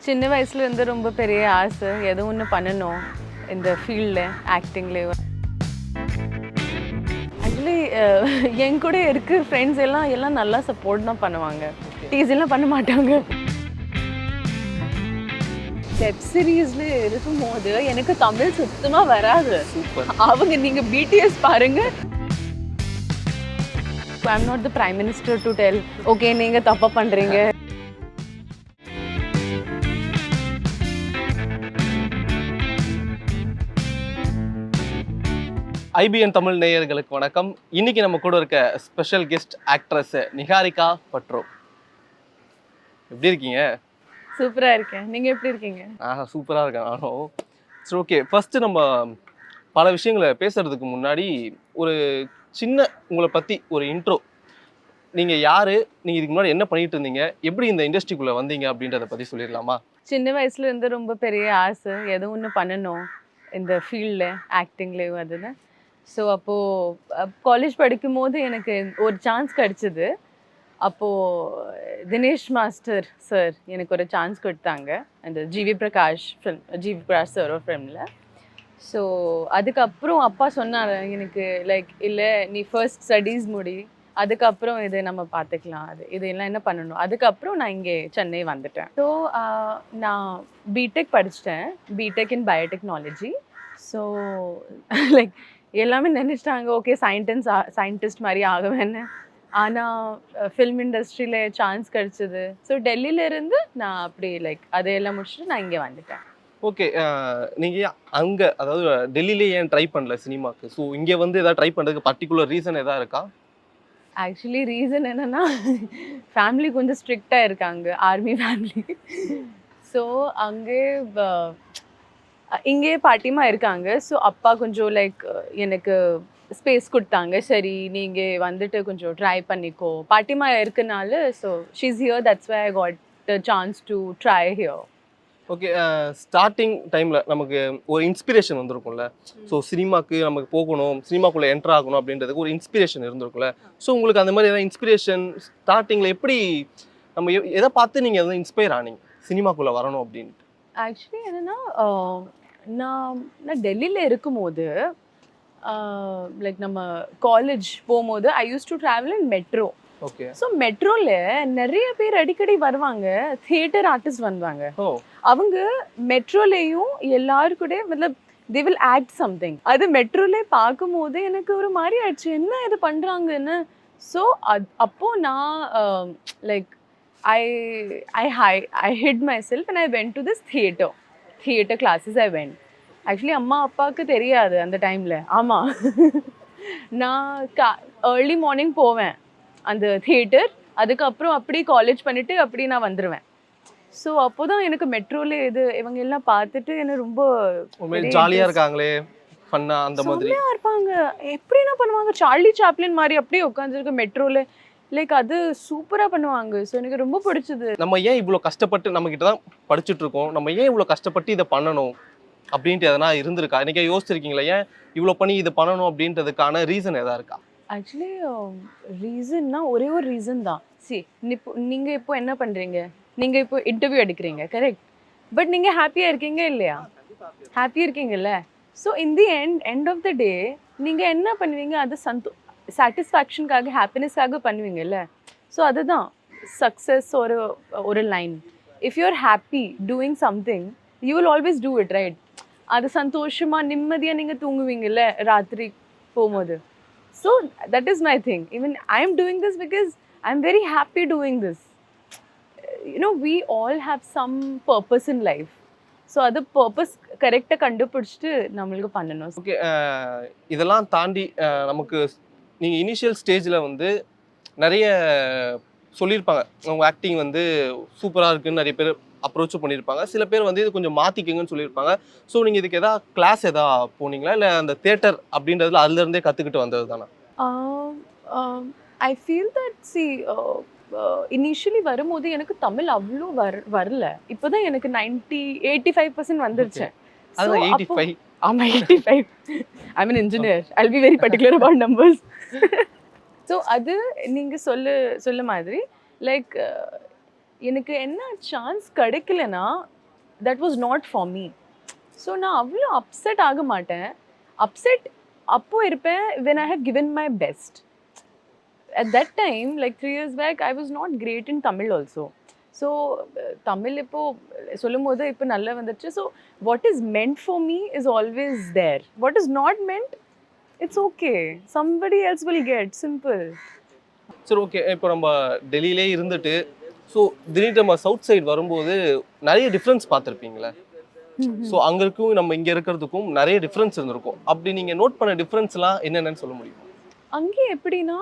சின்ன வயசுல இருந்து ரொம்ப பெரிய ஆசை ஏதோ ஒன்று பண்ணணும் இந்த ஃபீல்டில் ஆக்டிங்லேயே. ஆக்சுவலி என் கூட இருக்கிற ஃப்ரெண்ட்ஸ் எல்லாம் நல்லா சப்போர்ட் தான் பண்ணுவாங்க, டீஸ் எல்லாம் பண்ண மாட்டாங்க. வெப் சீரீஸ்ல இருக்கும்போது எனக்கு தமிழ் சுத்தமாக வராது. அவங்க நீங்கள் பிடிஎஸ் பாருங்க. I am not the prime minister to tell okay நீங்கள் தப்பா பண்ணுறீங்க. ஐபிஎன் தமிழ் நேயர்களுக்கு வணக்கம். இன்னைக்கு நம்ம கூட இருக்க ஸ்பெஷல் கெஸ்ட் ஆக்ட்ரஸ் நிஹாரிகா பட்ரோ. எப்படி இருக்கீங்க? சூப்பரா இருக்கேன். நீங்க எப்படி இருக்கீங்க? சூப்பரா இருக்கேன் நானும். சரி, ஓகே. ஃபர்ஸ்ட் நம்ம பல விஷயங்களை பேசுறதுக்கு முன்னாடி ஒரு சின்ன உங்களை பத்தி ஒரு இன்ட்ரோ. நீங்க யாரு, நீங்க இதுக்கு முன்னாடி என்ன பண்ணிட்டு இருந்தீங்க, எப்படி இந்த இண்டஸ்ட்ரிக்குள்ள வந்தீங்க அப்படின்றத பத்தி சொல்லிடலாமா? சின்ன வயசுல இருந்து ரொம்ப பெரிய ஆசை ஏதோ ஒன்று பண்ணணும் இந்த ஃபீல்டில் ஆக்டிங்லேயும் அதுன்னு. ஸோ அப்போது காலேஜ் படிக்கும் போது எனக்கு ஒரு சான்ஸ் கிடச்சிது. அப்போது தினேஷ் மாஸ்டர் சார் எனக்கு ஒரு சான்ஸ் கொடுத்தாங்க அந்த ஜிவி பிரகாஷ் சார் ஒரு ஃபிலிமில். ஸோ அதுக்கப்புறம் அப்பா சொன்னார் எனக்கு, லைக் இல்லை நீ ஃபர்ஸ்ட் ஸ்டடீஸ் முடி, அதுக்கப்புறம் இது நம்ம பார்த்துக்கலாம், இதெல்லாம் என்ன பண்ணணும். அதுக்கப்புறம் நான் இங்கே சென்னை வந்துட்டேன். ஸோ நான் பிடெக் படிச்சிட்டேன், BTech in biotechnology. So like எல்லாமே நினச்சிட்டாங்க ஓகே சயின்டிஸ்ட் மாதிரி ஆகுவேன்னு. ஆனால் ஃபில்ம் இண்டஸ்ட்ரியில் சான்ஸ் கிடச்சிது. ஸோ டெல்லியிலேருந்து நான் அப்படி லைக் அதையெல்லாம் முடிச்சுட்டு நான் இங்கே வந்துட்டேன். ஓகே, நீங்கள் அங்கே அதாவது டெல்லியிலே ஏன் ட்ரை பண்ணல சினிமாவுக்கு? ஸோ இங்கே வந்து எதாவது ட்ரை பண்ணுறதுக்கு பர்டிகுலர் ரீசன் எதாவது இருக்கா? ஆக்சுவலி ரீசன் என்னென்னா ஃபேமிலி கொஞ்சம் ஸ்ட்ரிக்டாக இருக்காங்க, ஆர்மி ஃபேமிலி. ஸோ அங்கே இங்கே பாட்டிமா இருக்காங்க. ஸோ அப்பா கொஞ்சம் லைக் எனக்கு ஸ்பேஸ் கொடுத்தாங்க. சரி நீங்கள் வந்துட்டு கொஞ்சம் ட்ரை பண்ணிக்கோ, பாட்டிமா இருக்கனால. So she's here, that's why I got the chance to try here. Okay, starting டைமில் நமக்கு ஒரு இன்ஸ்பிரேஷன் வந்திருக்கும்ல. ஸோ சினிமாவுக்கு நமக்கு போகணும், சினிமாக்குள்ளே என்டர் ஆகணும் அப்படின்றதுக்கு ஒரு இன்ஸ்பிரேஷன் இருந்திருக்கும்ல. ஸோ உங்களுக்கு அந்த மாதிரி எதாவது இன்ஸ்பிரேஷன் ஸ்டார்டிங்கில் எப்படி நம்ம எதை பார்த்து நீங்கள் எதாவது இன்ஸ்பயர் ஆனீங்க சினிமாக்குள்ளே வரணும் அப்படின்ட்டு? ஆக்சுவலி என்னென்னா நான் டெல்லியில் இருக்கும்போது லைக் நம்ம காலேஜ் போகும்போது I use to travel in metro. Okay. So மெட்ரோவில் நிறைய பேர் அடிக்கடி வருவாங்க, தியேட்டர் ஆர்டிஸ்ட் வருவாங்க. அவங்க மெட்ரோலேயும் எல்லாரும் கூட மਤਲਬ they will act something. அது மெட்ரோலே பார்க்கும்போது எனக்கு ஒரு மாதிரி ஆயிடுச்சு, என்ன இது பண்ணுறாங்கன்னு. ஸோ அப்போது நான் like I hid myself and I went to this theater classes I went. Actually அம்மா அப்பாவுக்கு தெரியாது அந்த டைமில். ஆமாம், நான் ஏர்லி மார்னிங் போவேன் அந்த தியேட்டர், அதுக்கப்புறம் அப்படி காலேஜ் பண்ணிவிட்டு அப்படி நான் வந்துடுவேன். ஸோ அப்போ தான் எனக்கு மெட்ரோவில் இவங்க எல்லாம் பார்த்துட்டு என்ன ரொம்ப ஜாலியாக இருக்காங்களே, ஃபன்னா அந்த மாதிரி இருப்பாங்க. எப்படி என்ன பண்ணுவாங்க, சார்லி சாப்ளின் மாதிரி அப்படியே உட்காந்துருக்கு மெட்ரோவில், லைக் அது சூப்பராக பண்ணுவாங்க. ஸோ எனக்கு ரொம்ப பிடிச்சது. நம்ம ஏன் இவ்வளோ கஷ்டப்பட்டு நம்மக்கிட்ட தான் படிச்சுட்டு இருக்கோம், நம்ம ஏன் இவ்வளோ கஷ்டப்பட்டு இதை பண்ணணும் அப்படின்ட்டு எதனா இருந்திருக்கா? இன்றைக்கி யோசிச்சிருக்கீங்களா ஏன் இவ்வளோ பண்ணி இதை பண்ணணும் அப்படின்றதுக்கான ரீசன் எதா இருக்கா? ஆக்சுவலி ரீசன்னா ஒரே ஒரு ரீசன் தான். நீங்கள் இப்போ என்ன பண்ணுறீங்க, நீங்கள் இப்போ இன்டர்வியூ எடுக்கிறீங்க, கரெக்ட். பட் நீங்கள் ஹாப்பியாக இருக்கீங்க இல்லையா? ஹாப்பியாக இருக்கீங்கல்ல. So in the end of the day நீங்கள் என்ன பண்ணுவீங்க, அது சாட்டிஸ்ஃபேக்ஷனுக்காக ஹாப்பினஸ்க்காக பண்ணுவீங்கல்ல. ஸோ அதுதான் சக்ஸஸ். ஒரு line, if you are happy doing something you will always do it, right. அது சந்தோஷமாக நிம்மதியாக நீங்கள் தூங்குவீங்கல்ல ராத்திரி போகும்போது. So that is my thing. Even I am doing this because I am very happy doing this. we all have some purpose in life. So அது purpose கரெக்டாக கண்டுபிடிச்சிட்டு நம்மளுக்கு பண்ணணும். ஓகே, இதெல்லாம் தாண்டி நமக்கு நீங்கள் இனிஷியல் ஸ்டேஜில் வந்து நிறைய சொல்லியிருப்பாங்க, அவங்க ஆக்டிங் வந்து சூப்பராக இருக்குதுன்னு நிறைய பேர் அப்ரோச்சும் பண்ணியிருப்பாங்க. சில பேர் வந்து இது கொஞ்சம் மாற்றிக்குங்கன்னு சொல்லியிருப்பாங்க. ஸோ நீங்கள் இதுக்கு எதாவது கிளாஸ் எதாவது போனீங்களா, இல்லை அந்த தியேட்டர் அப்படின்றதுல அதுலேருந்தே கற்றுக்கிட்டு வந்தது தானே? ஐ ஃபீல் தட் இனிஷியலி வரும்போது எனக்கு தமிழ் அவ்வளோ வரல. இப்போ தான் எனக்கு 85% வந்துருச்சு. அதுதான் 85. ஆமாம், 85. I mean engineer, I will be very particular about numbers. So அது நீங்கள் சொல்ல மாதிரி லைக் எனக்கு என்ன சான்ஸ் கிடைக்கலன்னா that was not for me. So நான் அவ்வளோ அப்செட் ஆக மாட்டேன். அப்செட் அப்போ இருப்பேன் when I have given my best. At that time, like 3 years back, I was not great in Tamil also. So Tamil இப்போ சொல்லும்போது இப்போ நல்லா வந்துச்சு. So what is meant for me is always there. What is not meant, it's okay. Somebody else will get. Simple. சரி, okay. இப்போ நம்ம டெல்லியிலே இருந்துட்டு ஸோ திடீர்னு நம்ம சவுத் சைடு வரும்போது நிறைய டிஃப்ரென்ஸ் பார்த்துருப்பீங்களே. ஸோ அங்கே இருக்கும் நம்ம இங்கே இருக்கிறதுக்கும் நிறைய டிஃப்ரென்ஸ் இருந்திருக்கும். அப்படி நீங்கள் நோட் பண்ண டிஃப்ரென்ஸ்லாம் என்னென்னு சொல்ல முடியும்? அங்கே எப்படின்னா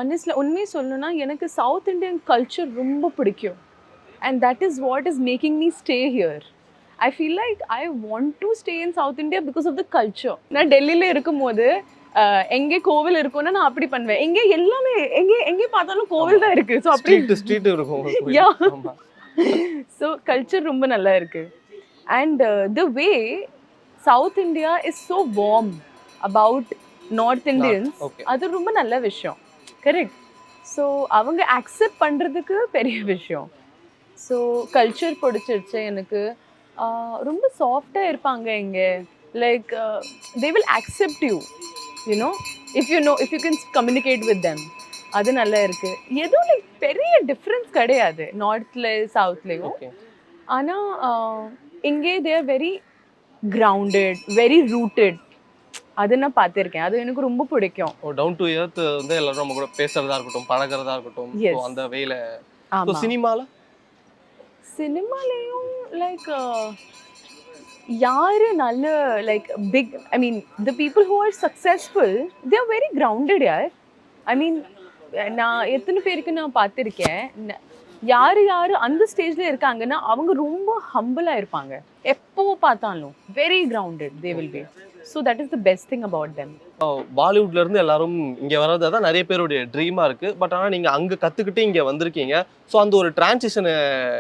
ஆனஸ்ட்லி உண்மையை சொல்லணும்னா எனக்கு சவுத் இண்டியன் கல்ச்சர் ரொம்ப பிடிக்கும். And that is what is making me stay here. I feel like I want to stay in South India because of the culture. நான் டெல்லியில் இருக்கும்போது எங்கே கோவில் இருக்கும்னா நான் அப்படி பண்ணுவேன். எங்கே எல்லாமே எங்கே பார்த்தாலும் கோவில் தான் இருக்கு. ஸோ அப்படி ஸ்ட்ரீட் இருக்கும். யா. ஸோ கல்ச்சர் ரொம்ப நல்லா இருக்கு. And the way south India is so warm about north Indians, அது ரொம்ப நல்ல விஷயம். கரெக்ட். ஸோ அவங்க அக்செப்ட் பண்ணுறதுக்கு பெரிய விஷயம். ஸோ கல்ச்சர் பிடிச்சிருச்சு எனக்கு. ரொம்ப சாஃப்டாக இருப்பாங்க இங்கே. Like they will accept you, you know, if you can communicate with them. அது நல்லா இருக்கு. எதுவும் லைக் பெரிய டிஃப்ரென்ஸ் கிடையாது நார்த்ல சவுத்லேயும். ஆனால் இங்கே தே are very grounded, very rooted. அது நான் பார்த்துருக்கேன். அது எனக்கு ரொம்ப பிடிக்கும். டவுன் டு எர்த் வந்து எல்லாரும் நம்ம கூட பேசுறதா இருக்கட்டும், பழகிறதா இருக்கட்டும். அந்த வேல. சினிமாலையும் லைக் யாரு நல்ல like big, I mean the people who are successful they are very grounded யார். ஐ மீன் நான் எத்தனை பேருக்கு நான் பார்த்துருக்கேன், யார் அந்த ஸ்டேஜில் இருக்காங்கன்னா அவங்க ரொம்ப ஹம்பிளாக இருப்பாங்க. எப்போ பார்த்தாலும் very grounded they will be. So that is the best thing about them. பாலிவுட்ல இருந்து எல்லாரும் இங்கே வர்றது தான் நிறைய பேருடைய ட்ரீமாக இருக்குது. பட் ஆனால் நீங்கள் அங்கே கற்றுக்கிட்டு இங்கே வந்திருக்கீங்க. ஸோ அந்த ஒரு டிரான்சிஷனை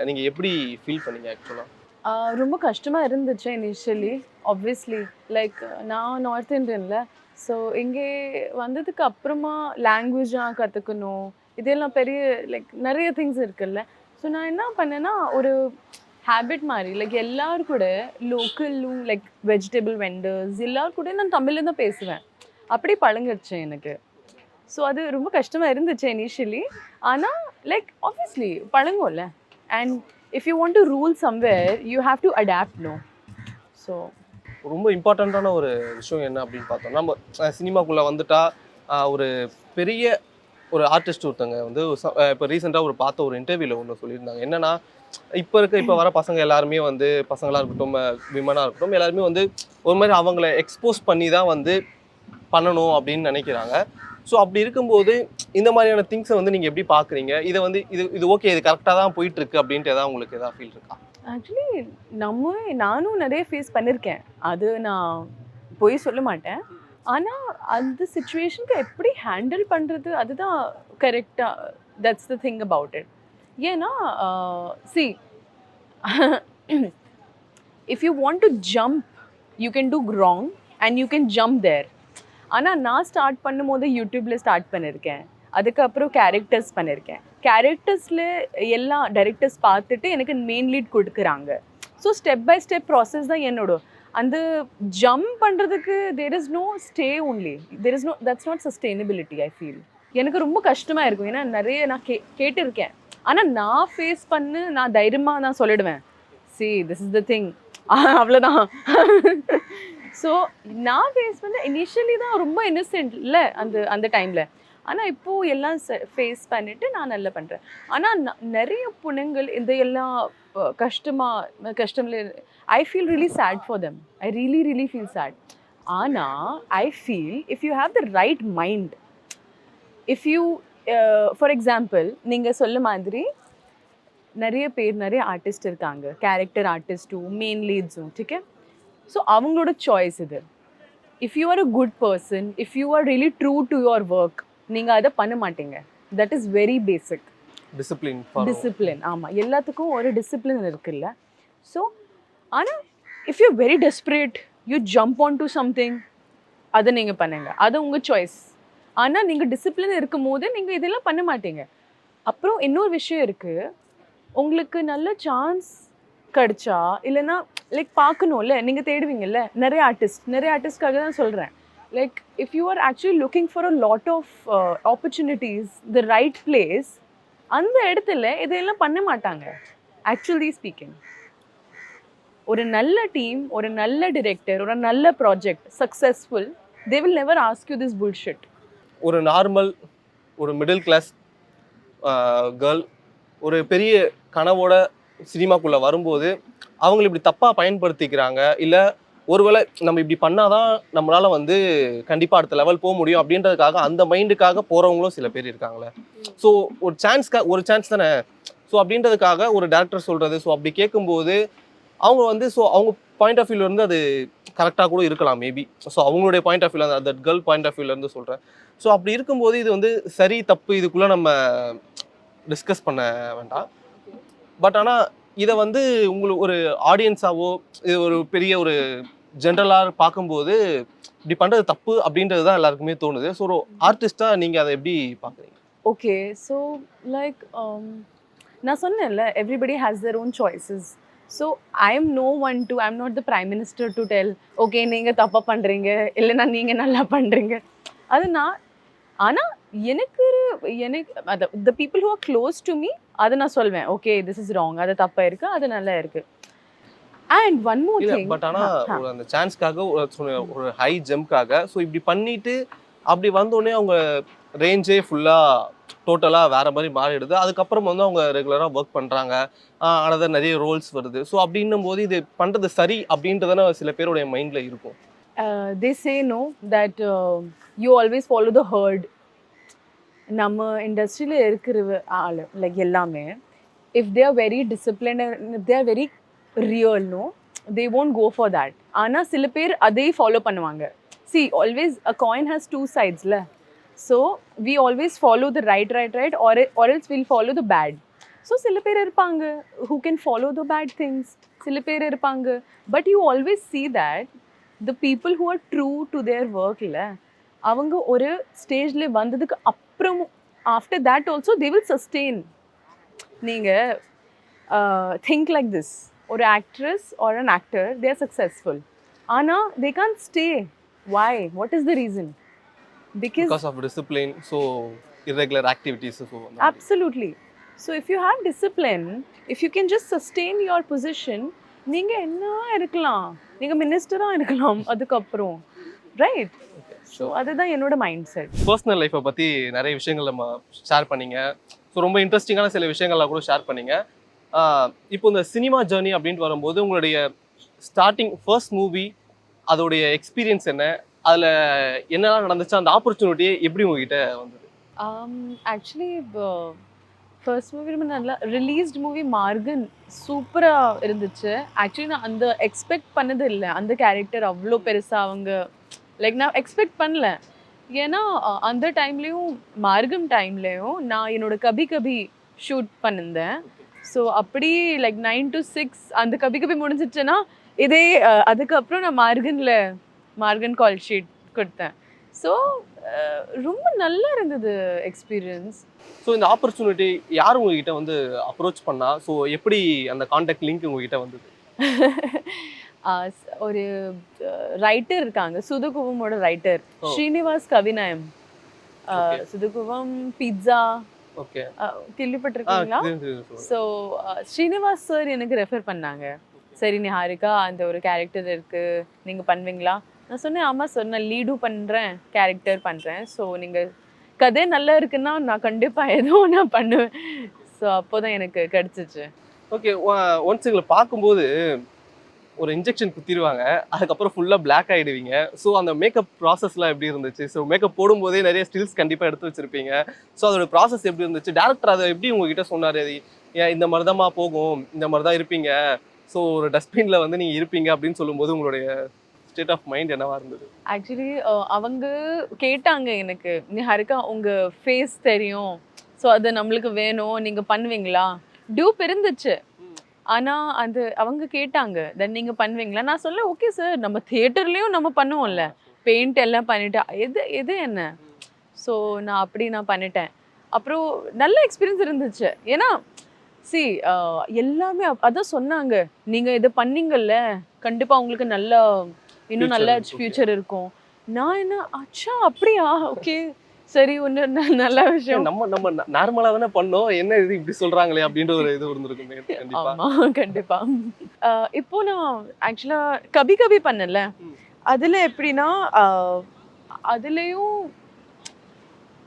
நீங்கள் எப்படி ஃபீல் பண்ணீங்க ஆக்சுவலாக? ரொம்ப கஷ்டமாக இருந்துச்சு இனிஷியலி. ஆப்வியஸ்லி லைக் நான் நார்த் இண்டியனில். ஸோ இங்கே வந்ததுக்கு அப்புறமா லாங்குவேஜாக கற்றுக்கணும், இதெல்லாம் பெரிய லைக் நிறைய திங்ஸ் இருக்குல்ல. ஸோ நான் என்ன பண்ணேன்னா ஒரு ஹேபிட் மாதிரி லைக் எல்லாரும் கூட லோக்கலும் லைக் வெஜிடபிள் வெண்டர்ஸ் எல்லாரும் கூட நான் தமிழில் தான் பேசுவேன். அப்படி பழங்கிடுச்சு எனக்கு. ஸோ அது ரொம்ப கஷ்டமாக இருந்துச்சு இனிஷியலி. ஆனால் லைக் ஆப்வியஸ்லி பழங்கும்ல. And if you want to rule somewhere you have to adapt. No. So ரொம்ப இம்பார்ட்டண்ட்டான ஒரு விஷயம் என்ன அப்படின்னு பார்த்தோம், நம்ம சினிமாக்குள்ளே வந்துட்டா ஒரு பெரிய ஒரு ஆர்டிஸ்ட் ஒருத்தங்க வந்து இப்போ ரீசெண்டாக பார்த்த ஒரு இன்டர்வியூவில் ஒன்று சொல்லியிருந்தாங்க. என்னன்னா இப்போ வர பசங்க எல்லாருமே வந்து பசங்களாக இருக்கட்டும், விமனாக இருக்கட்டும், எல்லாருமே வந்து ஒரு மாதிரி அவங்கள எக்ஸ்போஸ் பண்ணி தான் வந்து பண்ணணும் அப்படின்னு நினைக்கிறாங்க. ஸோ அப்படி இருக்கும்போது இந்த மாதிரியான திங்ஸை வந்து நீங்கள் எப்படி பார்க்குறீங்க? இதை வந்து இது ஓகே, இது கரெக்டாக தான் போயிட்டுருக்கு அப்படின்ட்டு எதாவது உங்களுக்கு எதாவது ஃபீல் இருக்கா? ஆக்சுவலி நானும் நிறைய ஃபேஸ் பண்ணியிருக்கேன். அது நான் போய் சொல்ல மாட்டேன். ஆனால் அந்த சுச்சுவேஷனுக்கு எப்படி ஹேண்டில் பண்ணுறது அதுதான் கரெக்டாக. That's the thing about it. ஏன்னா see if you want to jump you can do wrong and you can jump there. ஆனால் நான் ஸ்டார்ட் பண்ணும்போது யூடியூப்பில் ஸ்டார்ட் பண்ணியிருக்கேன். அதுக்கப்புறம் கேரக்டர்ஸ் பண்ணியிருக்கேன். கேரக்டர்ஸில் எல்லா டைரக்டர்ஸ் பார்த்துட்டு எனக்கு மெயின் லீட் கொடுக்குறாங்க. So step by step process தான் என்னோட. அந்த ஜம்ப் பண்ணுறதுக்கு there is no stay only, there is no, that's not sustainability. I feel எனக்கு ரொம்ப கஷ்டமாக இருக்கும். ஏன்னா நிறைய நான் கேட்டிருக்கேன். ஆனால் நான் ஃபேஸ் பண்ணு நான் தைரியமாக நான் சொல்லிடுவேன், see this is the thing, அவ்வளோதான். ஸோ நான் ஃபேஸ் பண்ண இனிஷியலி தான் ரொம்ப இன்னசென்ட் இல்லை அந்த டைமில். ஆனால் இப்போது எல்லாம் ஃபேஸ் பண்ணிவிட்டு நான் நல்லா பண்ணுறேன். ஆனால் நிறைய பொண்ணுங்கள் இந்த எல்லாம் கஷ்டமில் I feel really sad for them. I really feel sad. ஆனால் I feel if you have the right mind, if you for example நீங்கள் சொல்ல மாதிரி நிறைய ஆர்டிஸ்ட் இருக்காங்க, கேரக்டர் ஆர்டிஸ்ட்டும் மெயின் லீட்ஸும். ஓகே, ஸோ அவங்களோட சாய்ஸ் இது. If you are a good person, if you are really true to your work, நீங்கள் அதை பண்ண மாட்டீங்க. That is very basic discipline. ஆமாம், எல்லாத்துக்கும் ஒரு டிசிப்ளின் இருக்குல்ல. ஸோ ஆனால் if you very desperate you jump on to something, அதை நீங்கள் பண்ணுங்க, அது உங்கள் சாய்ஸ். ஆனால் நீங்கள் டிசிப்ளின் இருக்கும் போது நீங்கள் இதெல்லாம் பண்ண மாட்டீங்க. அப்புறம் இன்னொரு விஷயம் இருக்குது, உங்களுக்கு நல்ல சான்ஸ் கிடைச்சா இல்லைன்னா லைக் பார்க்கணும்ல நீங்கள் தேடுவீங்கல்ல நிறைய ஆர்டிஸ்ட்காக தான் சொல்கிறேன். Like if you are actually looking for a lot of opportunities the right place, அந்த இடத்துல இதையெல்லாம் பண்ண மாட்டாங்க. ஆக்சுவலி ஸ்பீக்கிங், ஒரு நல்ல டீம், ஒரு நல்ல டிரெக்டர், ஒரு நல்ல project successful, they will never ask you this bullshit. ஒரு நார்மல் ஒரு மிடில் கிளாஸ் கேர்ள் ஒரு பெரிய கனவோட சினிமாக்குள்ளே வரும்போது அவங்களை இப்படி தப்பாக பயன்படுத்திக்கிறாங்க, இல்லை ஒருவேளை நம்ம இப்படி பண்ணாதான் நம்மளால வந்து கண்டிப்பாக அடுத்த லெவல் போக முடியும் அப்படின்றதுக்காக அந்த மைண்டுக்காக போகிறவங்களும் சில பேர் இருக்காங்களே. ஸோ ஒரு சான்ஸ் தானே, ஸோ அப்படின்றதுக்காக ஒரு டேரக்டர் சொல்கிறது, ஸோ அப்படி கேட்கும்போது அவங்க வந்து ஸோ அவங்க பாயிண்ட் ஆஃப் வியூலேருந்து அது கரெக்டாக கூட இருக்கலாம் மேபி. ஸோ அவங்களுடைய பாயிண்ட் ஆஃப் வியூ, அந்த கேர்ள் பாயிண்ட் ஆஃப் வியூலேருந்து சொல்கிறேன். ஸோ அப்படி இருக்கும்போது இது வந்து சரி தப்பு இதுக்குள்ளே நம்ம டிஸ்கஸ் பண்ண வேண்டாம். பட் ஆனால் இதை வந்து உங்களுக்கு ஒரு ஆடியன்ஸாவோ இது ஒரு பெரிய ஒரு ஜென்ரலாக பார்க்கும்போது இப்படி பண்ணுறது தப்பு அப்படின்றது தான் எல்லாருக்குமே தோணுது. ஸோ ஒரு ஆர்டிஸ்டாக நீங்கள் அதை எப்படி பார்க்குறீங்க? ஓகே, ஸோ லைக் நான் சொன்னேன்ல, everybody has their own choices. So I am not the prime minister to tell okay நீங்கள் தப்பாக பண்ணுறீங்க இல்லைன்னா நீங்கள் நல்லா பண்ணுறீங்க. அது நான், ஆனால் எனக்கு அது த people who R close to me அதை நான் சொல்வேன், ஓகே திஸ் இஸ் ராங், அது தப்பாக இருக்குது, அது நல்லா இருக்குது. And one more thing, but ஆனால் அந்த சான்ஸ்க்காக ஒரு ஹை ஜம்ப்காக ஸோ இப்படி பண்ணிட்டு அப்படி வந்தோடனே அவங்க ரேஞ்சே ஃபுல்லாக டோட்டலாக வேற மாதிரி மாறிடுது. அதுக்கப்புறம் வந்து அவங்க ரெகுலராக ஒர்க் பண்ணுறாங்க, ஆனால் நிறைய ரோல்ஸ் வருது. ஸோ அப்படின்னும் போது இது பண்ணுறது சரி அப்படின்றதான சில பேருடைய மைண்டில் இருக்கும். they say no that you always follow the herd. நம்ம இண்டஸ்ட்ரியில் இருக்கிற ஆள் லைக் எல்லாமே if they are very disciplined and if they are very real, no, they won't go for that. ஆனால் சில பேர் அதை ஃபாலோ பண்ணுவாங்க. see always a coin has two sides la, so we always follow the right or else we'll follow the bad. so சில பேர் இருப்பாங்க who can follow the bad things, சில பேர் இருப்பாங்க, but you always see that the people who are true to their work இல்ல, அவங்க ஒரு ஸ்டேஜ்ல வந்ததுக்கு அப்புறம் after that also they will sustain. நீங்க think like this, ஒரு actress or an actor, they are successful ஆனா they can't stay. why? what is the reason? Because of discipline, so irregular activities. So absolutely. so if you have discipline, if you can just sustain your position, நீங்க என்ன இருக்கலாம், நீங்க மினிஸ்டரா இருக்கலாம் அதுக்கப்புறம், right? So அதுதான் என்னோட மைண்ட் செட். பர்சனல் லைஃப்பை பற்றி நிறைய விஷயங்கள் நம்ம ஷேர் பண்ணீங்க. ஸோ ரொம்ப இன்ட்ரெஸ்டிங்கான சில விஷயங்கள்லாம் கூட ஷேர் பண்ணீங்க. இப்போ இந்த சினிமா ஜேர்னி அப்படின்ட்டு வரும்போது உங்களுடைய ஸ்டார்டிங் ஃபர்ஸ்ட் மூவி அதோடைய எக்ஸ்பீரியன்ஸ் என்ன, அதில் என்னெல்லாம் நடந்துச்சு, அந்த ஆப்பர்ச்சுனிட்டி எப்படி உங்ககிட்ட வந்தது? ஆக்சுவலி ஃபர்ஸ்ட் மூவி ரொம்ப நல்லா ரிலீஸ்ட் மூவி மார்கன் சூப்பராக இருந்துச்சு. ஆக்சுவலி நான் அந்த எக்ஸ்பெக்ட் பண்ணது இல்லை, அந்த கேரக்டர் அவ்வளோ பெருசாக அவங்க லைக் நான் எக்ஸ்பெக்ட் பண்ணல. ஏன்னா அந்த டைம்லேயும் மார்கம் டைம்லேயும் நான் என்னோட கபி கபி ஷூட் பண்ணியிருந்தேன். ஸோ அப்படி லைக் 9 to 6 அந்த கபி கபி முடிஞ்சிச்சுன்னா இதே அதுக்கப்புறம் நான் மார்கன் கால் ஷீட் கொடுத்தேன். ஸோ ரொம்ப நல்லா இருந்தது எக்ஸ்பீரியன்ஸ். ஸோ இந்த ஆப்பர்ச்சுனிட்டி யார் உங்ககிட்ட வந்து அப்ரோச் பண்ணா, ஸோ எப்படி அந்த கான்டாக்ட் லிங்க் உங்ககிட்ட வந்தது? ஒரு ரைட்டர் இருக்காங்க, சுதுகுவமோட ரைட்டர் ஸ்ரீனிவாஸ் கவிநயம். சுதுகுவம் பிட்ஸா கேள்விப்பட்டிருக்கீங்களா? ஸோ ஸ்ரீனிவாஸ் சார் எனக்கு ரெஃபர் பண்ணாங்க, சரி நிஹாரிகா அந்த ஒரு கேரக்டர் இருக்கு நீங்க பண்ணுவீங்களா? நான் சொன்னேன் ஆமாம் சார், நான் லீடும் பண்ணுறேன், கேரக்டர் பண்ணுறேன், ஸோ நீங்கள் கதை நல்லா இருக்குன்னா நான் கண்டிப்பாக ஏதோ நான் பண்ணுவேன். ஸோ அப்போ தான் எனக்கு கிடச்சிச்சு. ஓகே, ஒன்ஸ் எங்களை பார்க்கும்போது ஒரு இன்ஜெக்ஷன் குத்திடுவாங்க, அதுக்கப்புறம் ஃபுல்லாக பிளாக் ஆகிடுவீங்க. ஸோ அந்த மேக்கப் ப்ராசஸ்லாம் எப்படி இருந்துச்சு? ஸோ மேக்கப் போடும்போதே நிறைய ஸ்டில்ஸ் கண்டிப்பாக எடுத்து வச்சுருப்பீங்க. ஸோ அதோட ப்ராசஸ் எப்படி இருந்துச்சு? டேரக்டர் அதை எப்படி உங்ககிட்ட சொன்னார்? ஏன் இந்த மாதிரி தான்மா போகும், இந்த மாதிரி தான் இருப்பீங்க, ஸோ ஒரு டஸ்ட்பினில் வந்து நீங்கள் இருப்பீங்க அப்படின்னு சொல்லும்போது உங்களுடைய ஸ்டேட் ஆஃப் மைண்ட் என்னவா இருந்தது? ஆக்சுவலி அவங்க கேட்டாங்க எனக்கு, நிஹாரிகா உங்கள் ஃபேஸ் தெரியும், ஸோ அது நம்மளுக்கு வேணும், நீங்கள் பண்ணுவீங்களா? டியூப் இருந்துச்சு, ஆனால் அது அவங்க கேட்டாங்க தென் நீங்கள் பண்ணுவீங்களா? நான் சொல்ல ஓகே சார், நம்ம தியேட்டர்லேயும் நம்ம பண்ணுவோம்ல, பெயிண்ட் எல்லாம் பண்ணிட்டா எது என்ன. ஸோ நான் பண்ணிட்டேன். அப்புறம் நல்ல எக்ஸ்பீரியன்ஸ் இருந்துச்சு. ஏன்னா சி எல்லாமே அதான் சொன்னாங்க, நீங்க இதை பண்ணீங்கல்ல கண்டிப்பா உங்களுக்கு நல்ல இன்னும் நல்ல ஃபியூச்சர் இருக்கும். நான் என்ன அச்சா அப்படியா, ஓகே சரி ஒன்று நல்ல விஷயம். நம்ம நம்ம நார்மலா தானே பண்ணோம், என்ன இது இப்படி சொல்றாங்களே அப்படின்ற ஒரு இது இருந்திருக்குமே கண்டிப்பா. ஆமா கண்டிப்பா. இப்போ நான் ஆக்சுவலா கபி கபி பண்ணல, அதுல எப்படின்னா அதுலயும்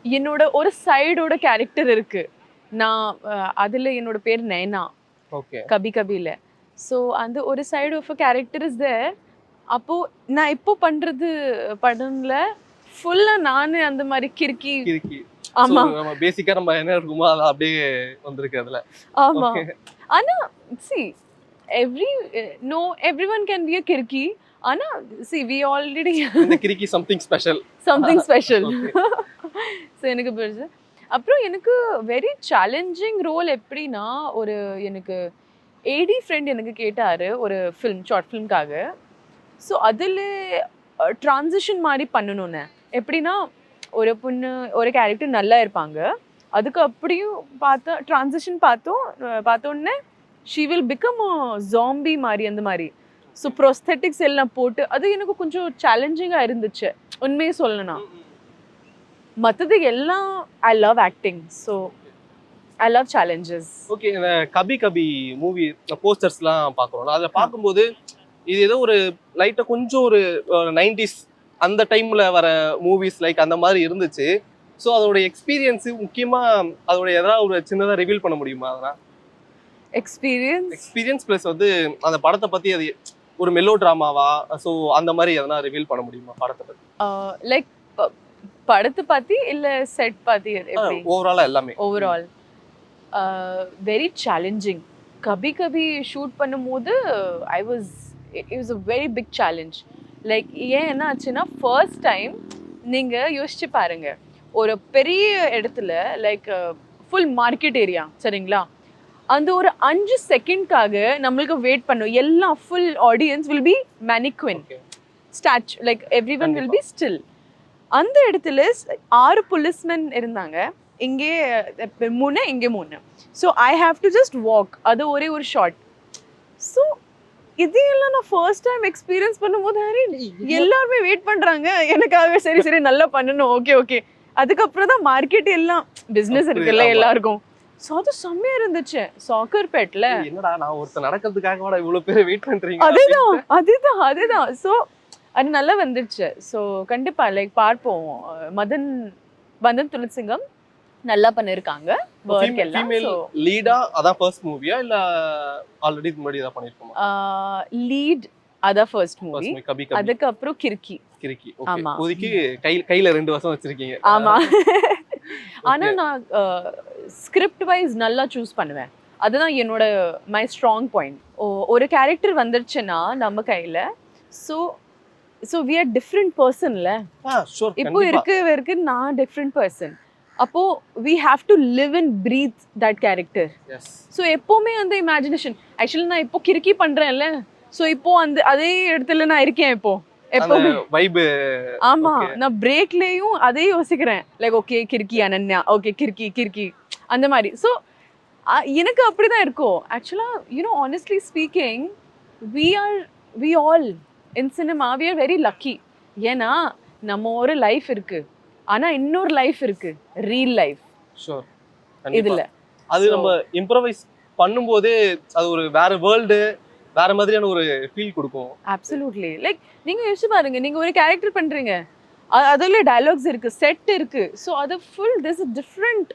என்னோட ஒரு சைடோட கேரக்டர் இருக்கு. நான் அதுல என்னோட பேர் நயனா. ஓகே. கபி கபில. ஸோ அந்த ஒரு side of a character is there. அப்போ நான் இப்போ பண்றது படம்ல ஃபுல்லா நானு அந்த மாதிரி கிறுக்கி. ஆமா. நம்ம பேசிக்கா நம்ம என்ன இருக்குமோ அது அப்படியே வந்திருக்கு அதுல. ஆமா. ஆனா see everyone can be a கிறுக்கி. ஆனா see we already இந்த கிறுக்கி something special. ஸோ எனக்கு பெருசு. அப்புறம் எனக்கு வெரி சேலஞ்சிங் ரோல் எப்படின்னா, ஒரு எனக்கு ஏடி ஃப்ரெண்ட் எனக்கு கேட்டாரு ஒரு ஷார்ட் ஃபிலிம்காக. ஸோ அதில் ட்ரான்சிஷன் மாதிரி பண்ணணும்னு. எப்படின்னா ஒரு பொண்ணு ஒரு கேரக்டர் நல்லா இருப்பாங்க, அதுக்கு அப்படியும் பார்த்தா ட்ரான்சிஷன் பார்த்தோன்னே ஷீ வில் பிகம் ஜாம்பி மாதிரி அந்த மாதிரி. ஸோ ப்ரோஸ்தெட்டிக்ஸ் எல்லாம் போட்டு அது எனக்கு கொஞ்சம் சேலஞ்சிங்காக இருந்துச்சு உண்மையை சொல்லணும்னா. மற்றது எல்லாம் I love acting, so I love challenges. Okay. இந்த கபி கபி மூவி போஸ்டர்ஸ்லாம் பார்க்குறோம், அதில் பார்க்கும்போது இது ஏதோ ஒரு லைட்டாக கொஞ்சம் ஒரு 90s அந்த டைமில் வர மூவிஸ் லைக் அந்த மாதிரி இருந்துச்சு. ஸோ அதோட எக்ஸ்பீரியன்ஸு முக்கியமாக அதோட எதாவது ஒரு சின்னதாக ரிவீல் பண்ண முடியுமா? அதெல்லாம் எக்ஸ்பீரியன்ஸ் ப்ளஸ் வந்து அந்த படத்தை பற்றி அது ஒரு மெலோ ட்ராமாவா, ஸோ அந்த மாதிரி எதனா ரிவீல் பண்ண முடியுமா படத்தை பற்றி? லைக் படத்தை பற்றி இல்லை செட் பற்றி? ஓவராலாக எல்லாமே. Overall very challenging. கபி கபி ஷூட் பண்ணும்போது it was a very big challenge. Like ஏன் என்ன ஆச்சுன்னா, ஃபர்ஸ்ட் டைம் நீங்கள் யோசிச்சு பாருங்க, ஒரு பெரிய இடத்துல லைக் ஃபுல் மார்க்கெட் ஏரியா சரிங்களா, அந்த ஒரு 5 செகண்ட்காக நம்மளுக்கு வெயிட் பண்ணும். எல்லாம் full audience will be mannequin statue, like every one will be still. அந்த இடத்துல 6 போலீஸ்மென் இருந்தாங்க, இங்கே 3 இங்கே 3. So I have to just walk, அது ஒரே ஒரு ஷார்ட். ஸோ இதையெல்லாம் நான் ஃபர்ஸ்ட் டைம் எக்ஸ்பீரியன்ஸ் பண்ணும்போது எல்லாருமே வெயிட் பண்ணுறாங்க எனக்காக. சரி சரி நல்லா பண்ணணும், ஓகே ஓகே. அதுக்கப்புறம் தான் மார்க்கெட் எல்லாம் பிஸ்னஸ் இருக்குல்ல எல்லாருக்கும். ஸோ அது செம்மையா இருந்துச்சு. சாக்கர்பேட்ல என்னடா நான் ஒருத்தர் நடக்கிறதுக்காக இவ்வளோ பேர் வெயிட் பண்ணுறீங்க. அதுதான் ஸோ அது நல்லா வந்துடுச்சு. ஸோ கண்டிப்பாக லைக் பார்ப்போம். மதன் துளசிங்கம் நல்லா பண்ணியிருக்காங்க. லீடா அதான் ஃபர்ஸ்ட் மூவியா இல்ல ஆல்ரெடி முன்னாடி தான் பண்ணிருக்கோமா? லீட் அதான் ஃபர்ஸ்ட் மூவி. அதுக்கப்புறம் கிறுக்கி. ஓகே. இப்போதைக்கு கையில 2 வருஷம் வச்சிருக்கீங்க. ஆமா. ஆனா நான் ஸ்கிரிப்ட் வைஸ் நல்லா சூஸ் பண்ணுவேன். அதுதான் என்னோட மை ஸ்ட்ராங் பாயிண்ட். ஒரு கேரக்டர் வந்துருச்சுன்னா நம்ம கையில, ஸோ வி ஆர் டிஃப்ரெண்ட் பர்சன்ல. இப்போ இருக்கு நான் டிஃப்ரெண்ட் பர்சன். அப்போ we have to live and breathe that character. So எப்போவுமே அந்த இமேஜினேஷன். ஆக்சுவலி நான் இப்போ கிறுக்கி பண்றேன்ல, ஸோ இப்போ அந்த அதே இடத்துல நான் இருக்கேன் இப்போ எப்போவுமே. ஆமா, நான் பிரேக்லேயும் அதே யோசிக்கிறேன். லைக் ஓகே கிறுக்கி அனன்யா, ஓகே கிறுக்கி அந்த மாதிரி. ஸோ எனக்கு அப்படிதான் இருக்கும். ஆக்சுவலா honestly speaking, we all in cinema we are very lucky. ஏன்னா நம்ம ஒரு லைஃப் இருக்கு, ஆனா இன்னொரு லைஃப் இருக்கு, ரியல் லைஃப். ஷூர். இதுல அது நம்ம இம்ப்ரோவைஸ் பண்ணும்போது அது ஒரு வேற வேர்ல்டு, வேற மாதிரியான ஒரு ஃபீல் கொடுக்கும். அப்சல்யூட்லி. லைக் நீங்க யோசிச்சு பாருங்க, நீங்க ஒரு கேரக்டர் பண்றீங்க, அதுல டயலாக்ஸ் இருக்கு, செட் இருக்கு. ஸோ அது full this is different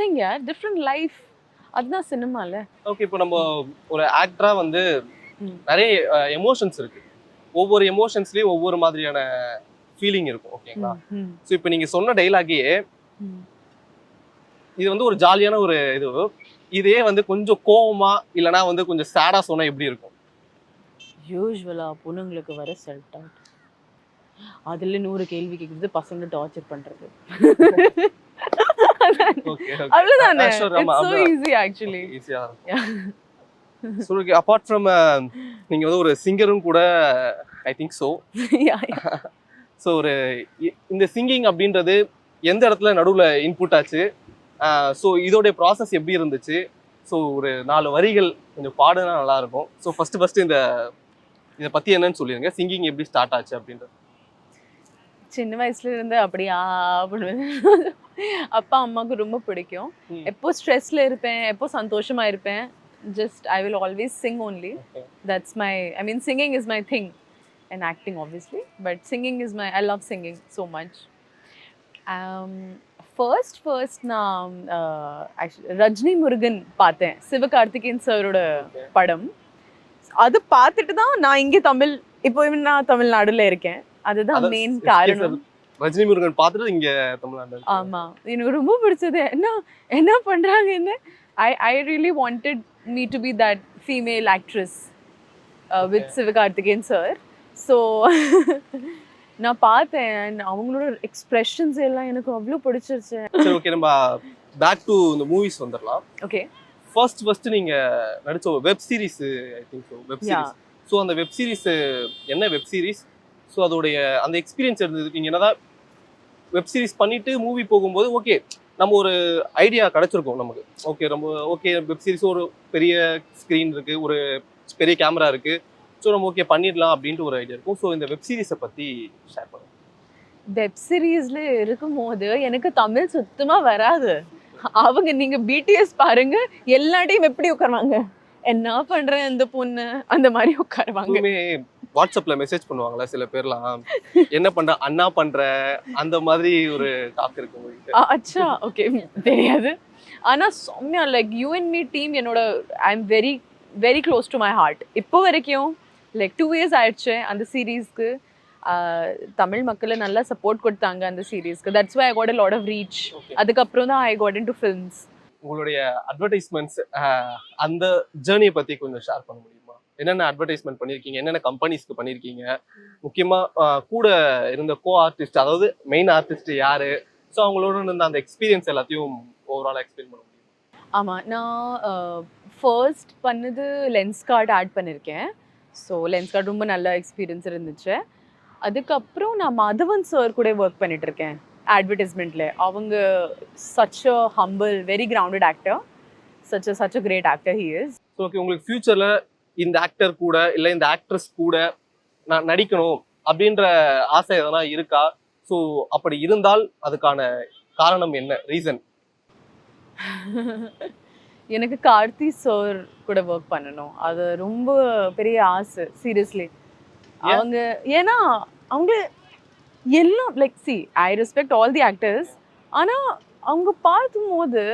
thing, different life. அதுதான் சினிமால. ஓகே. இப்போ நம்ம ஒரு ஆக்டரா வந்து நிறைய எமோஷன்ஸ் இருக்கு. ஒவ்வொரு எமோஷன்ஸ்லயும் ஒவ்வொரு மாதிரியான ஃபீலிங் இருக்கும். ஓகேங்களா? ஸோ இப்போ நீங்க சொன்ன டைலாகே இது வந்து ஒரு ஜாலியான ஒரு இது, இதே வந்து கொஞ்சம் கோவமா இல்லைனா வந்து கொஞ்சம் சேடா சொன்னா எப்படி இருக்கும்? யூஸ்வலா பொண்ணுங்களுக்கு வர செல்ஃப் டவுட், அதுல 100 கேள்வி கேட்குறது, பசங்க டார்ச்சர் பண்றது. அவ்வளவுதானே. It's so easy actually. ஈஸியா. ஸோ அபார்ட் ஃப்ரம் நீங்க வந்து ஒரு சிங்கரும் கூட, ஐ திங்க் ஸோ. ஸோ ஒரு இந்த சிங்கிங் அப்படின்றது எந்த இடத்துல நடுவில் இன்புட் ஆச்சு? ஸோ இதோடைய ப்ராசஸ் எப்படி இருந்துச்சு? ஸோ ஒரு 4 வரிகள் கொஞ்சம் பாடுனா நல்லா இருக்கும். ஸோ ஃபர்ஸ்ட் இதை பத்தி என்னன்னு சொல்லிருங்க. சிங்கிங் எப்படி ஸ்டார்ட் ஆச்சு அப்படின்றது. சின்ன வயசுல இருந்து அப்படியா பண்ணுவேன். அப்பா அம்மாவுக்கு ரொம்ப பிடிக்கும். எப்போ ஸ்ட்ரெஸ்ல இருப்பேன், எப்போ சந்தோஷமா இருப்பேன், just I will always Singh only. That's my I mean singing is my thing and acting obviously, but singing is my I love singing so much. First நான் ரஜினி முருகன் பார்த்தேன், சிவகார்த்திகேயன் சாரோட படம். அது பார்த்துட்டு தான் நான் இங்கே இப்போ நான் தமிழ்நாடுல இருக்கேன். அதுதான் மெயின் காரணம். ரஜினி முருகன் பார்த்துட்டு இங்க தமிழ்நாடு. ஆமா, எனக்கு ரொம்ப பிடிச்சது. என்ன பண்றாங்க என்ன I really wanted me to be that female actress with Sivakarthikeyan sir. So நான் பார்த்தேன், அவங்களோட எக்ஸ்பிரஷன்ஸ் எல்லாம் எனக்கு அவ்வளோ பிடிச்சிருச்சு. சரி, ஓகே, நம்ம பேக் டு இந்த மூவிஸ் வந்துடலாம். ஓகே, ஃபர்ஸ்ட் நீங்க நடிச்ச web series, I think so web series. So அந்த வெப் சீரிஸ் என்ன வெப் சீரிஸ்? ஸோ அதோடைய அந்த எக்ஸ்பீரியன்ஸ் இருந்தது. நீங்கள் என்னதான் வெப் சீரிஸ் பண்ணிட்டு மூவி போகும்போது ஓகே நம்ம ஒரு ஐடியா கிடச்சிருக்கோம் நமக்கு. ஓகே, ரொம்ப ஓகே, வெப் சீரிஸ் ஒரு பெரிய ஸ்க்ரீன் இருக்குது, ஒரு பெரிய கேமரா இருக்குது, ஸோ நம்ம ஓகே பண்ணிடலாம் அப்படின்ட்டு ஒரு ஐடியா இருக்கும். ஸோ இந்த வெப் சீரிஸை பற்றி ஷேர் பண்ணுங்க. வெப் சீரிஸில் இருக்கும்போது எனக்கு தமிழ் சுத்தமாக வராது. அவங்க நீங்கள் பிடிஎஸ் பாருங்க, எல்லாத்தையும் எப்படி உட்காருவாங்க, என்ன பண்ணுறேன் இந்த பொண்ணு அந்த மாதிரி உட்காருவாங்க. வாட்ஸ்அப்ல மெசேஜ் பண்ணுவாங்களா சில பேர்லாம், என்ன பண்ற அண்ணா பண்ற அந்த மாதிரி ஒரு டாக் இருக்கு உங்களுக்கு? அச்சா, ஓகே, தெரியாது. ஆனா Soumya like you and me team என்னோட I am very very close to my heart. இப்போ வரைக்கும் லைக் 2 years ஆயிடுச்சு அந்த சீரீஸ்க்கு. தமிழ் மக்களை நல்லா சப்போர்ட் கொடுத்தாங்க அந்த சீரீஸ்க்கு. That's why I got a lot of reach. அதுக்கப்புறம் தான் ஐ காட் into films. உங்களுடைய அட்வர்டைஸ்மெண்ட்ஸ் அந்த ஜேர்னியை பத்தி கொஞ்சம் ஷேர் பண்ண முடியுமா? என்னென்ன அட்வர்டைஸ்மெண்ட் பண்ணியிருக்கீங்க, என்னென்ன கம்பெனிஸ்க்கு பண்ணியிருக்கீங்க, முக்கியமாக கூட இருந்த கோ ஆர்டிஸ்ட், அதாவது மெயின் ஆர்டிஸ்ட் யாரு, ஸோ அவங்களோட இருந்த அந்த எக்ஸ்பீரியன்ஸ் எல்லாத்தையும் ஓவராலாக எக்ஸ்பிளைன் பண்ண முடியும்? ஆமாம், நான் ஃபர்ஸ்ட் பண்ணது லென்ஸ் கார்டு ஆட் பண்ணியிருக்கேன். ஸோ லென்ஸ் கார்டு ரொம்ப நல்ல எக்ஸ்பீரியன்ஸ் இருந்துச்சு. அதுக்கப்புறம் நான் மாதவன் சார் கூட ஒர்க் பண்ணிகிட்ருக்கேன் அட்வர்டைஸ்மெண்ட்டில். அவங்க such a humble, very grounded actor, such a great actor he is. So okay, உங்களுக்கு ஃபியூச்சரில் இந்த ஆக்டர் கூட இல்லை இந்த ஆக்ட்ரஸ் கூட நான் நடிக்கணும் அப்படின்ற ஆசை எதனா இருக்கா? ஸோ அப்படி இருந்தால் அதுக்கான காரணம் என்ன, ரீசன்? எனக்கு கார்த்தி சார் கூட ஒர்க் பண்ணணும், அது ரொம்ப பெரிய ஆசை சீரியஸ்லி. அவங்க ஏன்னா அவங்க எல்லாம் like C I respect all the actors, ஆனால் அவங்க பார்க்கும்போது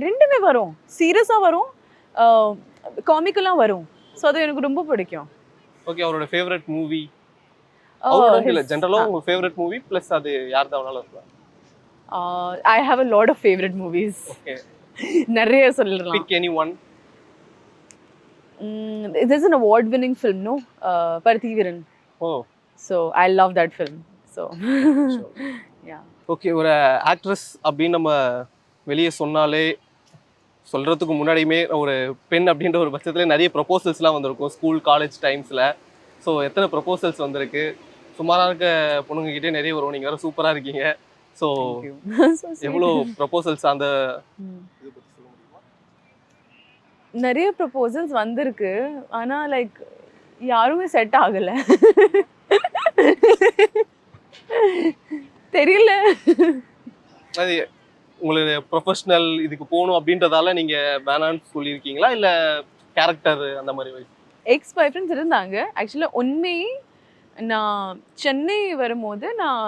ரெண்டுமே வரும், சீரியஸாக வரும், காமிக்கெல்லாம் வரும். ஸோ அது எனக்கு ரொம்ப பிடிக்கும். ஓகே, அவரோட ஃபேவரட் மூவி அவரோட இல்ல ஜெனரலா உங்க ஃபேவரட் மூவி ப்ளஸ் அது யார் தான் இருக்கலாம்? I have a lot of favorite movies. Okay. நிறைய சொல்லலாம். Pick any one. There's an award winning film, no? Parthiviran. Oh. So I love that film. So Sure. yeah. Okay, ஒரு actress அப்படின்னு நம்ம வெளியே சொன்னாலே, சொல்கிறதுக்கு முன்னாடியுமே ஒரு பெண் அப்படின்ற ஒரு பட்சத்துல நிறைய ப்ரொபோசல்ஸ்லாம் வந்திருக்கும் ஸ்கூல் காலேஜ் டைம்ஸில். ஸோ எத்தனை ப்ரொபோசல்ஸ் வந்திருக்கு? சுமாராக இருக்க பொண்ணுங்ககிட்டே நிறைய வரும், நீங்கள் வேறு சூப்பராக இருக்கீங்க. ஸோ எவ்வளோ ப்ரொபோசல்ஸ் அந்த இது பற்றி சொல்ல முடியுமா? நிறைய ப்ரொபோசல்ஸ் வந்திருக்கு, ஆனால் லைக் யாருமே செட் ஆகலை. தெரியல, அது உங்களுடைய ப்ரொஃபஷனல் இதுக்கு போகணும் அப்படின்றதால நீங்கள் வேணான்னு சொல்லியிருக்கீங்களா, இல்லை கேரக்டர் அந்த மாதிரி? எக்ஸ் பாய் ஃப்ரெண்ட்ஸ் இருந்தாங்க ஆக்சுவலாக. உண்மை நான் சென்னை வரும்போது நான்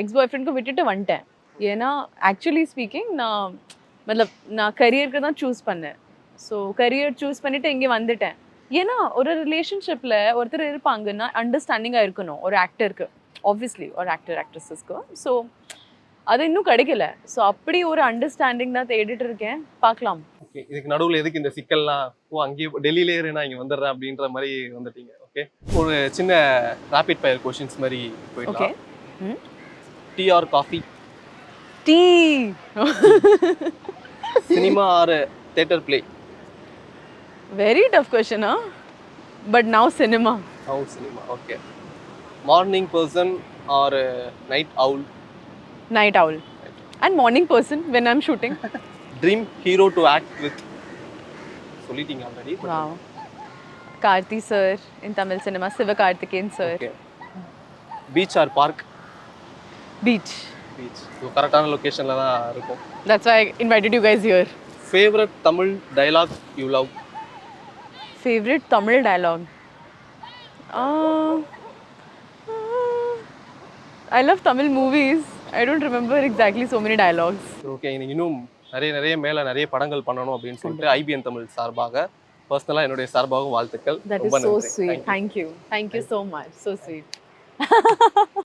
எக்ஸ் பாய் ஃப்ரெண்டுக்கு விட்டுட்டு வந்துட்டேன். ஏன்னா ஆக்சுவலி ஸ்பீக்கிங் நான் கரியருக்கு தான் சூஸ் பண்ணேன். ஸோ கரியர் சூஸ் பண்ணிவிட்டு இங்கே வந்துட்டேன். ஏன்னா ஒரு ரிலேஷன்ஷிப்பில் ஒருத்தர் இருப்பாங்கன்னா அண்டர்ஸ்டாண்டிங்காக இருக்கணும் ஒரு ஆக்டருக்கு, ஆப்வியஸ்லி ஒரு ஆக்ட்ரஸஸ்க்கு. ஸோ அது இன்னும் கிடைக்கல. ஸோ அப்படி ஒரு அண்டர்ஸ்டாண்டிங் தான் தேடிட்டு இருக்கேன், பார்க்கலாம். ஓகே, இதுக்கு நடுவில் எதுக்கு இந்த சிக்கல்லாம்? அங்கேயே டெல்லியிலே நான் இங்கே வந்துடுறேன் அப்படின்ற மாதிரி வந்துட்டீங்க. ஓகே, ஒரு சின்ன ரேபிட் ஃபயர் கொஷின்ஸ் மாதிரி போயிடலாம். Tea or coffee? Tea. Cinema or theatre play? Very tough கொஷனா, but now cinema. Now cinema. Okay, morning person or night owl? Night owl. And morning person when I'm shooting. Dream hero to act with? சொல்லிட்டீங்க already. Wow. Karthi sir in Tamil cinema, Sivakarthikeyan sir. Okay. Beach or park? Beach. Beach. So கரெக்டான லொக்கேஷனில் தான் இருக்கும். That's why I invited you guys here. Favourite Tamil dialogue you love? Favorite Tamil dialogue? I love Tamil movies. I don't remember exactly so many dialogues. Okay, நீங்கள் இன்னும் நிறைய மேலே நிறைய படங்கள் பண்ணணும் அப்படின்னு சொல்லிட்டு ஐபிஎன் தமிழ் சார்பாக பர்சனலாக என்னுடைய சார்பாகவும் வாழ்த்துக்கள். That is ரொம்ப so நன்றி. sweet. Thank you. Thank you so much. So sweet.